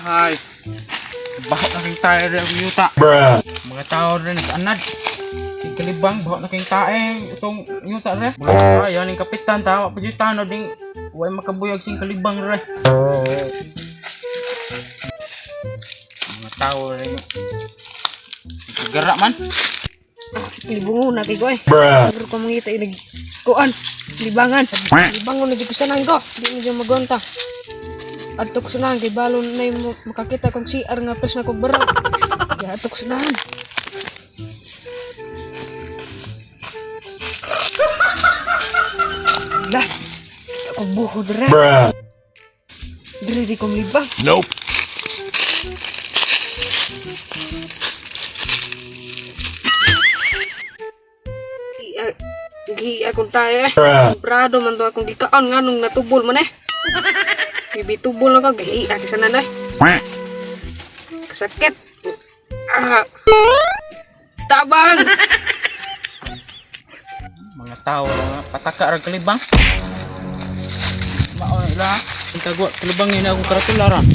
Hay. Bahok na king tae rin ang yuta. Mga tao rin nag-anad. Si kalibang bahok na king tae itong yuta rin. Ayan yung kapitan tawa pa dyan tano ding huwag makabuyag sing kalibang rin. Mga tao rin. Gara man. Libungo na kay ko eh. Siguro ko mangita yung nagkuan. Libangan. Libangon na di kusanan ko. Di na dyan magonta. Ato kusanan kay balon na yung makakita kong CR nga pres na kong barang. Kaya ato kusanan. Lah. Ako buho dere. Dere di kong libang. Nope. Gi akong tayo eh. Brado man to akong dikaon nga nung natubol man eh. Bibi tubol na ko. Gahi aki sana na eh. Kasakit. Tabang. Mga tao pataka ra kalibang. Mao na ila. Ang kagwa kalibang ni akong karatularan.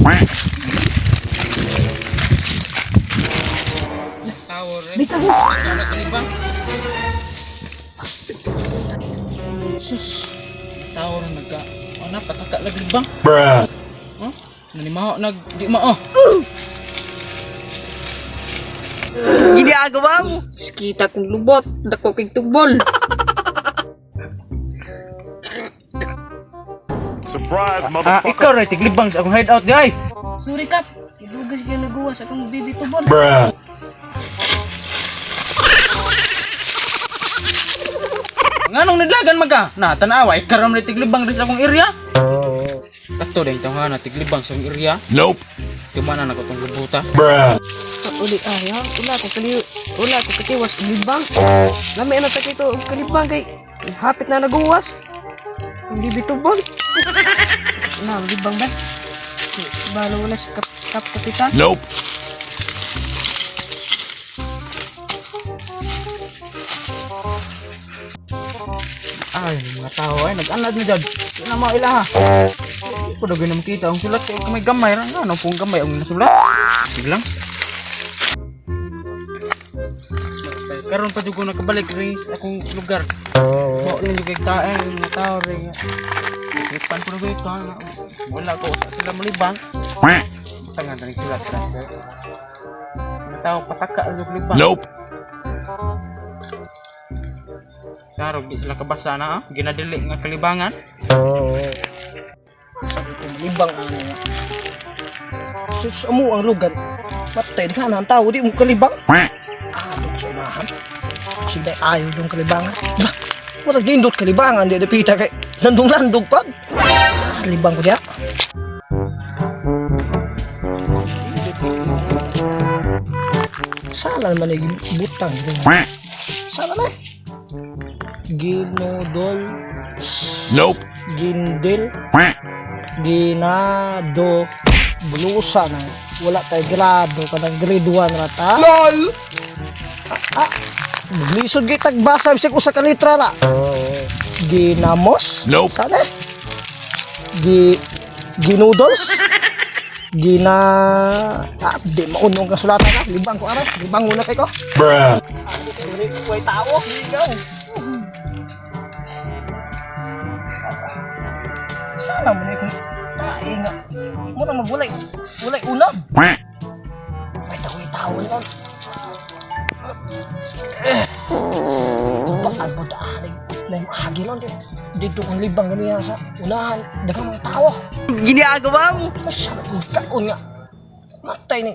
Tao rin. Bitaw. Pataka kalibang. Sus. Tao rin nagka. Ano pataka lagi bang? Huh? Nanimaho nag di mao. Gini agawa mo. Kita kong lubot. Dako kay tubol. Surprise, motherfucker. Ikaw rin tiglibang sa akong hideout di ay. Sorry kap. Idugas kayo nagawa sa akong bibi tubol. Nganong nidlagan maga? Na tanawa ikaram rin tiglibang rin sa akong area. Kato din tong hana tiglibang sa akong area. Nope. Kumana na ko tong lubuta. Uli ayaw. Wala ko katiwas kalibang. Lami na takito kalibang kay hapit na naguwas. Ang bibi tubol. Na, libang ba? Balo wala si kapitan. Nope. Ay, mga tao ay nag-anad na dyan. Hindi na mga ilaha. Ito na ganun kita. Ang sulat ko may gamay. Ano pong gamay ang nasulat? Sige lang. Karoon pa dyan ko nakabalik rin sa akong lugar. Bawa lang yung kagtaan. Mga tao rin. Isipan ko na ba ito. Wala ko sa sila malibang. Tangan na rin sulat. Mga tao pataka ang libang. Nope. Karog di sila kabasa na ginadili nga kalibangan. Sabi ko malibang ano nga. Sus amo ang lugar. Patay na ang tao di mo kalibang. Dok sa unahan. Sila ayaw yung kalibangan. Bah, marag nindot kalibangan di dapita kay landong-landong pa. Kalibang ko diya. Sala naman yung butang. Sala na eh. Ginodol. Nope. Gindil. Ginado. Bulusa na. Wala tayo grado. Kanang grade 1 rata. LOL. Maglisod kayo tagbasa. Bisag usa ka litra na. Ginamos. Nope. Sana. Ginudels. Di maunong kasulatan na. Libang ko aras. Libang muna kayo ko. Kuway tao. Ikaw. Sana mo na kung tae nga. Muna magulay. Ulay ulam. Kuway tao yun. Bakal mo daanig. Na yung ahagi lang din. Dito kong libang ganyan sa unahan. Dagang mga tao. Gini agawa mo. Masalat yung kaon nga. Matay ni.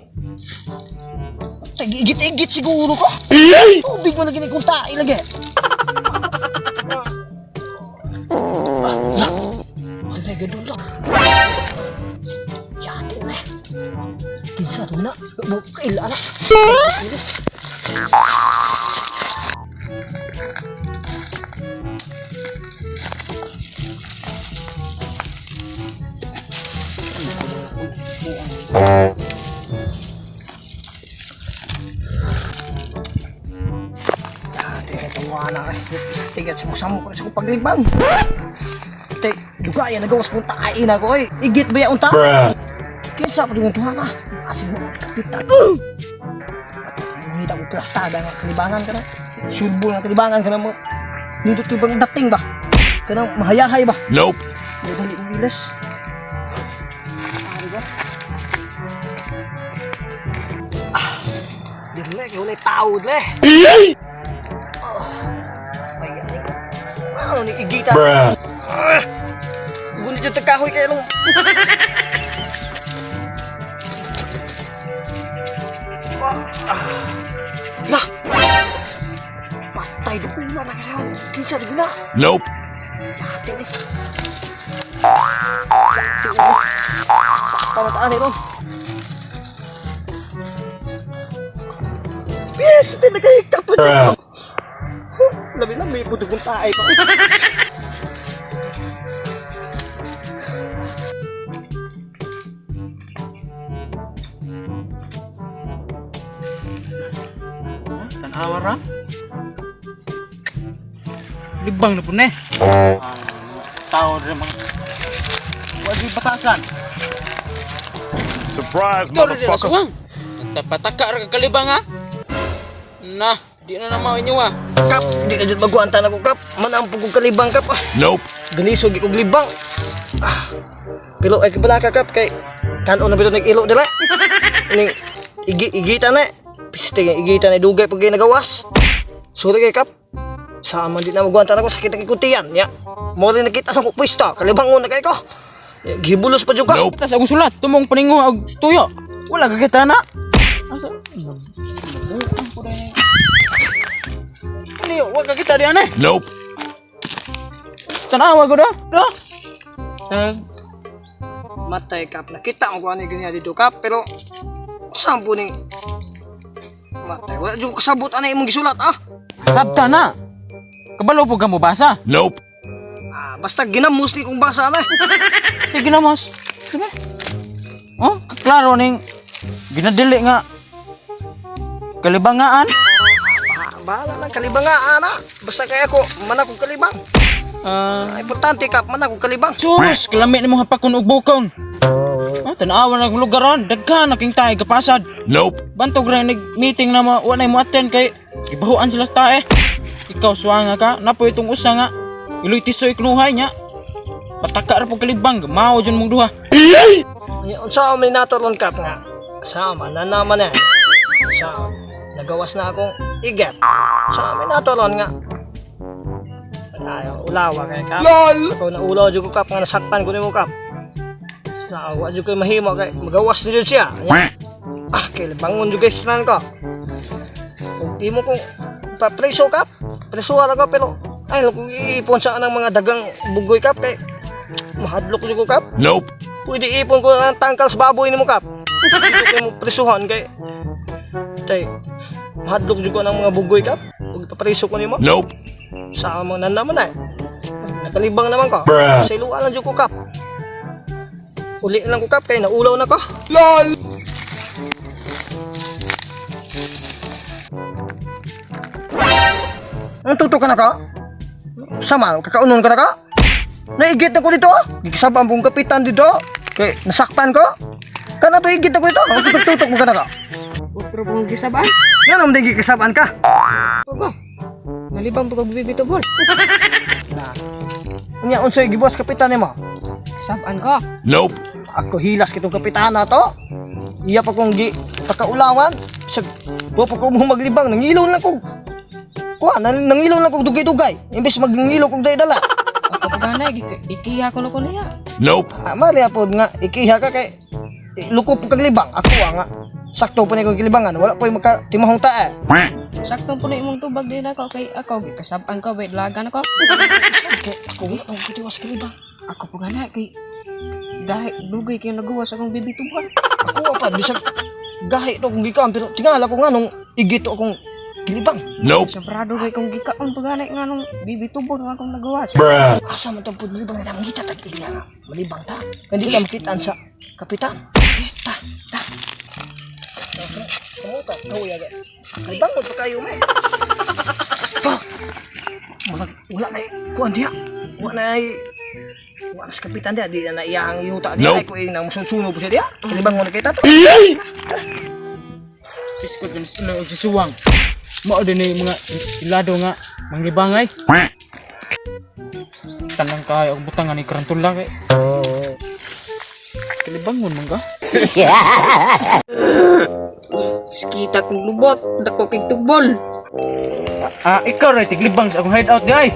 Matay, igit-igit siguro ko. Tubig mo lagi ni kung tae lagi. Ay, gadol lang. Yatin na. Kinsa ito na. Kaila na. Tigat sumusamo ko sa paglibang. Juga yan nagawas kong tain ako eh. Igit ba yaon ta? Kinsa pa doon tuha na. Asig mo kapitan. Ngita ko plastada nga kalibangan ka na. Surbol nga kalibangan ka na mo. Nindot ko bang dating ba? Kanang mahayahay ba? Nope. May dali kong gilas. Ano ba? Dile, kaya wala tao dile. May galing. Ano ni igita? Gunit yung tagkahoy kayo nung... Lah! Patay doon na lang siya. Kisa di na. Nope. Yate ni. Pamataan ni Ron. Yes! Ito nagkayikta pa dyan. Labi lang may putugong taay pa. Tanawa ra. Libang na po ne. Tao rin mga. Huwag di batasan. Surprise, Ikaw rin na motherfucker. suwang. Pataka ra ka kalibang ha. Nah, di na naman inyo ha. Kap, di na dyan maguantan ako kap. Manampog kong kalibang kap ah. Nope. Ganisog ikong libang. Pero ay kibala ka kap kay kanon na bito nag-ilo dala. Ning igita na. Piste nga igita na dugay pag nagawas. Sorry kay kap. Sama di na maguantan ako sakit ang ikutiyan. Ya. Mo rin nakita sa pwesto. Kalibang una kay ko. Gibulos pa jud ka. Nope. Kita sa akong sulat, tumong paningo og tuyo. Wala ka kita na. Asa? Ano, wag ka kita diyan eh. Nope. Tanawa ko do. Do. Matay kap. Nakita mo kung ano yung ganyan dito kap. Pero saan po ni matay. Wala jud kasabot ano imong gisulat ah. Sabta na. Kabalo po ka mo basa. Nope. Basta ginamos ni kung basa na. Sige na mas. Sige. Oh, klaro ning ginadili nga kalibangaan. Bahala na kalibang nga ana. Basta kaya ko man akong kalibang. Importante kap man akong kalibang. Sus, kalami ni mo hapakon og bukong. Tanawa na akong lugaron, daghan na king tayo kapasad. Nope. Bantog rin nag-meeting na wala mo attend kay ibahuan sila sa tae. Ikaw suwanga ka, napo itong usa nga. Iloy tisoy knuhay niya. Pataka ra po kalibang, mao dyan mong duha. Unsa may naturon kap nga. Sama na naman eh. Sa nagawas na akong igat. Sa may naturon nga. Ayaw ulawa kay kap. Ako na ulaw jud ko kap nga nasakpan ko nimo kap. Sa awa jud ko mahimo kay magawas na jud siya. Kay bangon jud guys nan ko. Kung imo kong papreso kap. Preso ara ko pero ay kung iipon sa anang mga dagang bugoy kap kay mahadlok jud ko kap. Nope. Pwede ipon ko ng tangkal sa baboy nimo kap. Dito ko mo presuhan kay tay mahadlok jud ko ng mga bugoy kap. Ug papreso ko nimo. Nope. Sa mga naman ay. Nakalibang naman ko. Sa iluwa lang jud ko kap. Uli lang ko kap kay naulaw na ko. LOL. Ang tutok ka na ka? Sama, kakaunon ka na ka? Naigit na ko dito. Gikasabang pong kapitan dito. Kay nasaktan ko. Kana to igit na ko ito. Ang tutok-tutok mo ka na ka? Otro pong gisabaan. Yan ang hindi kasabaan ka. Ogo. Nalibang po kag bibito bol. Unya unsoy gibuwas kapitan nimo? Sabaan ko. Nope. Ako hilas kitong kapitan na to. Iya pa kong pakaulawan. Sa wa pa ko mo maglibang nangilaw lang kog. Kuha nangilaw lang kog dugay-dugay. Imbes magngilaw kog dala. Ako pagana ikiha ko ko niya. Nope. Mali apod nga ikiha ka kay lukop kag libang. Ako nga sakto pa ni kog libangan. Wala pa maka timahong tae. Sakto po na imong tubag din ako kay ako gikasabaan ko bay lagan ako. Ako ang kitiwas kag libang. Ako pagana kay dahil dugay kay nagawas akong bibituban. Ako pa bisag gahi to kung gikaon pero tingala ko nga nung igito akong gilibang. Nope. Sobrado kay kung gikaon pagana nga nung bibituban akong nagawas. Asa man tong pudlibang na ngita tag ila nga malibang ta. Kandi ka makitaan sa kapitan. Ta. Kamu tak tahu ya, guys. Kalibangon pa kayo, may. Pa! Wala na kuan diya. Wala na sa kapitan diya. Di na naiyahang yuta diya. Nope. Ay ko yung nang musunsuno po siya diya. Kalibangon na kita to. Siskot yun sila o sisuwang. Mao din yung mga ilado nga manglibangay. Tanang kayo ang butangan ni Karantula kay. Kalibangon man ka? Kita kong lubot, dako kay tubol. Ikaw ray tiglibang sa akong hideout di ay.